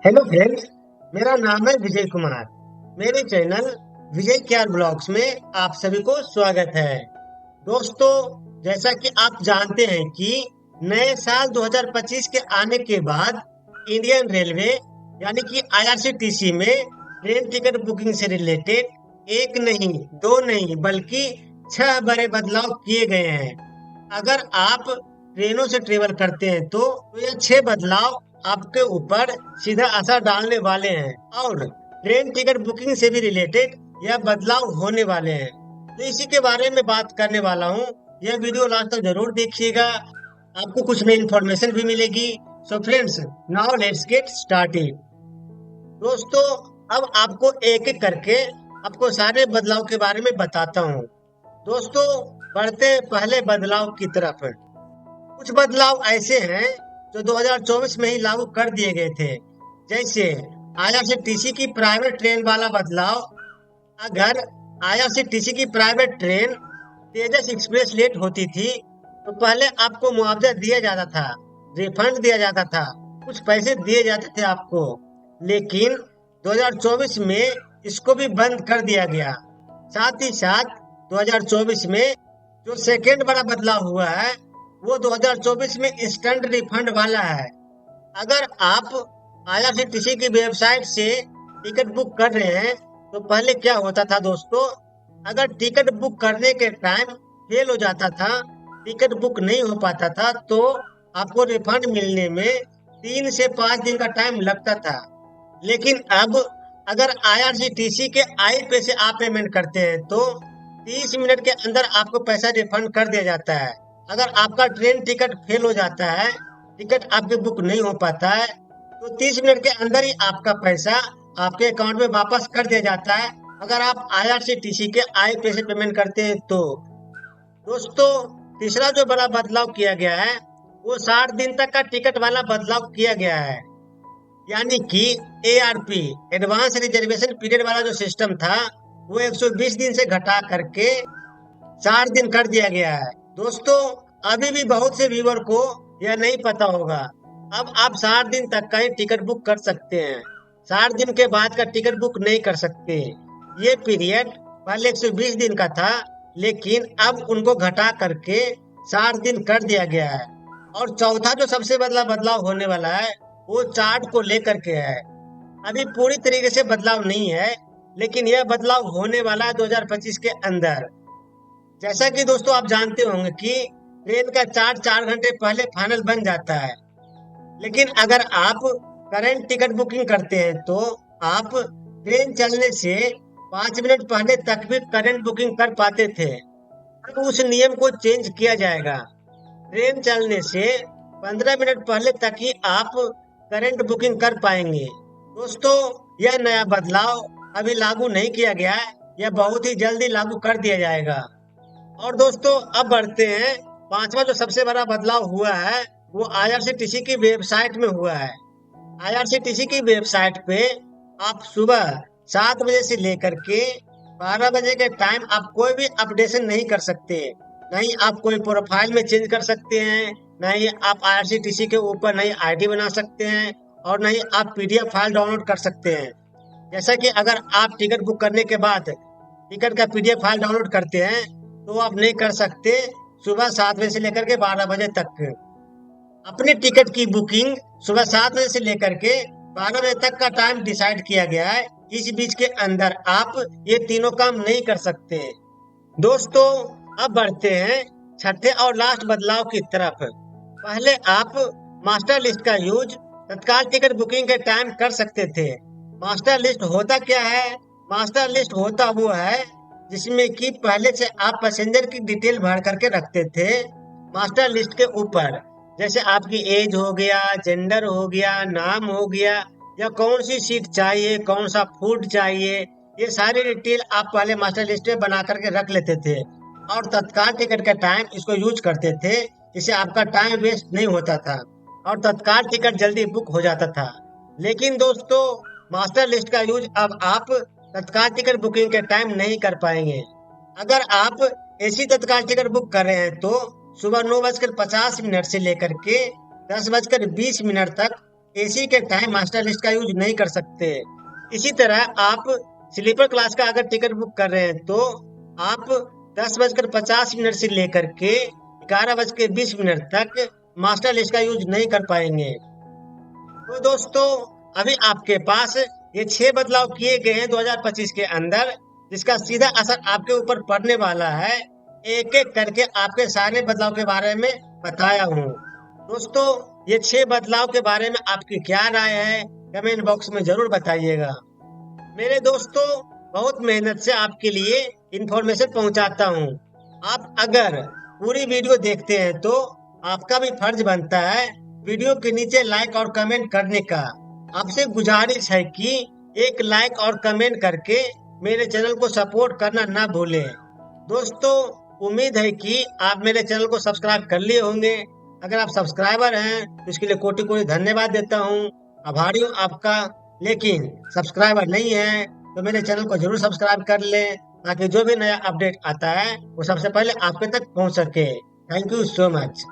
Hello friends, मेरा नाम है विजय कुमार। मेरे चैनल विजय केयर ब्लॉग्स में आप सभी को स्वागत है। दोस्तों, जैसा कि आप जानते हैं कि नए साल 2025 के आने के बाद इंडियन रेलवे यानी कि आईआरसीटीसी में ट्रेन टिकट बुकिंग से रिलेटेड एक नहीं, दो नहीं बल्कि 6 बड़े बदलाव किए गए हैं। अगर आप ट्रेनों से ट्रेवल करते हैं तो यह 6 बदलाव आपके ऊपर सीधा असर डालने वाले हैं और ट्रेन टिकट बुकिंग से भी रिलेटेड यह बदलाव होने वाले हैं। तो इसी के बारे में बात करने वाला हूँ। यह वीडियो लास्ट तक जरूर देखिएगा, आपको कुछ नई इन्फॉर्मेशन भी मिलेगी। So friends, now let's get started. दोस्तों, अब आपको एक एक करके आपको सारे बदलाव के बारे में बताता हूँ। दोस्तों, बढ़ते हैं पहले बदलाव की तरफ। कुछ बदलाव ऐसे हैं जो 2024 में ही लागू कर दिए गए थे, जैसे आईआरसीटीसी की प्राइवेट ट्रेन वाला बदलाव। अगर आईआरसीटीसी की प्राइवेट ट्रेन तेजस एक्सप्रेस लेट होती थी तो पहले आपको मुआवजा दिया जाता था, रिफंड दिया जाता था, कुछ पैसे दिए जाते थे आपको। लेकिन 2024 में इसको भी बंद कर दिया गया। साथ ही साथ 2024 में जो सेकेंड बड़ा बदलाव हुआ है वो 2024 में इंस्टेंट रिफंड वाला है। अगर आप आईआरसीटीसी की वेबसाइट से टिकट बुक कर रहे हैं तो पहले क्या होता था दोस्तों, अगर टिकट बुक करने के टाइम फेल हो जाता था, टिकट बुक नहीं हो पाता था, तो आपको रिफंड मिलने में 3 से 5 दिन का टाइम लगता था। लेकिन अब अगर आईआरसीटीसी के आई पे से आप पेमेंट करते हैं तो 30 मिनट के अंदर आपको पैसा रिफंड कर दिया जाता है। अगर आपका ट्रेन टिकट फेल हो जाता है, टिकट आपके बुक नहीं हो पाता है, तो 30 मिनट के अंदर ही आपका पैसा आपके अकाउंट में वापस कर दिया जाता है, अगर आप आईआरसीटीसी के आई पे से पेमेंट करते हैं तो। दोस्तों, तीसरा जो बड़ा बदलाव किया गया है वो 60 दिन तक का टिकट वाला बदलाव किया गया है। यानी कि एआरपी, एडवांस रिजर्वेशन पीरियड वाला जो सिस्टम था वो 120 दिन से घटा करके 60 दिन कर दिया गया है। दोस्तों, अभी भी बहुत से व्यूअर को यह नहीं पता होगा। अब आप 60 दिन तक का ही टिकट बुक कर सकते हैं, 60 दिन के बाद का टिकट बुक नहीं कर सकते। ये पीरियड पहले 120 दिन का था, लेकिन अब उनको घटा करके 60 दिन कर दिया गया है। और चौथा जो सबसे बड़ा बदलाव होने वाला है वो चार्ट को लेकर के है। अभी पूरी तरीके से बदलाव नहीं है, लेकिन यह बदलाव होने वाला है 2025 के अंदर। जैसा कि दोस्तों आप जानते होंगे कि ट्रेन का चार्ट 4 घंटे पहले फाइनल बन जाता है, लेकिन अगर आप करंट टिकट बुकिंग करते हैं तो आप ट्रेन चलने से 5 मिनट पहले तक भी करंट बुकिंग कर पाते थे। अब उस नियम को चेंज किया जाएगा। ट्रेन चलने से 15 मिनट पहले तक ही आप करंट बुकिंग कर पाएंगे। दोस्तों, यह नया बदलाव अभी लागू नहीं किया गया है, यह बहुत ही जल्दी लागू कर दिया जाएगा। और दोस्तों, अब बढ़ते हैं, पांचवा जो सबसे बड़ा बदलाव हुआ है वो आईआरसीटीसी की वेबसाइट में हुआ है। आईआरसीटीसी की वेबसाइट पे आप सुबह 7 बजे से लेकर के 12 बजे के टाइम आप कोई भी अपडेशन नहीं कर सकते। नहीं आप कोई प्रोफाइल में चेंज कर सकते हैं, नहीं आप आईआरसीटीसी के ऊपर नई आईडी बना सकते हैं, और नहीं आप पीडीएफ फाइल डाउनलोड कर सकते हैं। जैसा कि अगर आप टिकट बुक करने के बाद टिकट का पीडीएफ फाइल डाउनलोड करते हैं तो आप नहीं कर सकते सुबह 7 बजे से लेकर के 12 बजे तक। अपने टिकट की बुकिंग सुबह 7 बजे से लेकर के 12 बजे तक का टाइम डिसाइड किया गया है। इस बीच के अंदर आप ये तीनों काम नहीं कर सकते। दोस्तों, अब बढ़ते हैं छठे और लास्ट बदलाव की तरफ। पहले आप मास्टर लिस्ट का यूज तत्काल टिकट बुकिंग के टाइम कर सकते थे। मास्टर लिस्ट होता क्या है? मास्टर लिस्ट होता वो है जिसमें कि पहले से आप पैसेंजर की डिटेल भर करके रखते थे मास्टर लिस्ट के ऊपर, जैसे आपकी एज हो गया, जेंडर हो गया, नाम हो गया, या कौन सी सीट चाहिए, कौन सा फूड चाहिए, ये सारी डिटेल आप पहले मास्टर लिस्ट में बना करके रख लेते थे और तत्काल टिकट के टाइम इसको यूज करते थे। इससे आपका टाइम वेस्ट नहीं होता था और तत्काल टिकट जल्दी बुक हो जाता था। लेकिन दोस्तों, मास्टर लिस्ट का यूज अब आप तत्काल टिकट बुकिंग के टाइम नहीं कर पाएंगे। अगर आप एसी तत्काल टिकट बुक कर रहे हैं तो सुबह 9:50 से लेकर के 10:20 तक एसी के टाइम मास्टर लिस्ट का यूज नहीं कर सकते। इसी तरह आप स्लीपर क्लास का अगर टिकट बुक कर रहे हैं तो आप 10:50 से लेकर के 11:20 तक मास्टर लिस्ट का यूज नहीं कर पाएंगे। तो दोस्तों, अभी आपके पास ये 6 बदलाव किए गए हैं 2025 के अंदर, जिसका सीधा असर आपके ऊपर पड़ने वाला है। एक एक करके आपके सारे बदलाव के बारे में बताया हूँ। दोस्तों, ये 6 बदलाव के बारे में आपकी क्या राय है, कमेंट बॉक्स में जरूर बताइएगा। मेरे दोस्तों, बहुत मेहनत से आपके लिए इंफॉर्मेशन पहुंचाता हूं। आप अगर पूरी वीडियो देखते हैं तो आपका भी फर्ज बनता है वीडियो के नीचे लाइक और कमेंट करने का। आपसे गुजारिश है कि एक लाइक और कमेंट करके मेरे चैनल को सपोर्ट करना ना भूलें। दोस्तों, उम्मीद है कि आप मेरे चैनल को सब्सक्राइब कर लिए होंगे। अगर आप सब्सक्राइबर हैं तो इसके लिए कोटि कोटि धन्यवाद देता हूँ, आभारी हूँ आपका। लेकिन सब्सक्राइबर नहीं है तो मेरे चैनल को जरूर सब्सक्राइब कर लें, ताकि जो भी नया अपडेट आता है वो सबसे पहले आपके तक पहुंच सके। Thank you so much.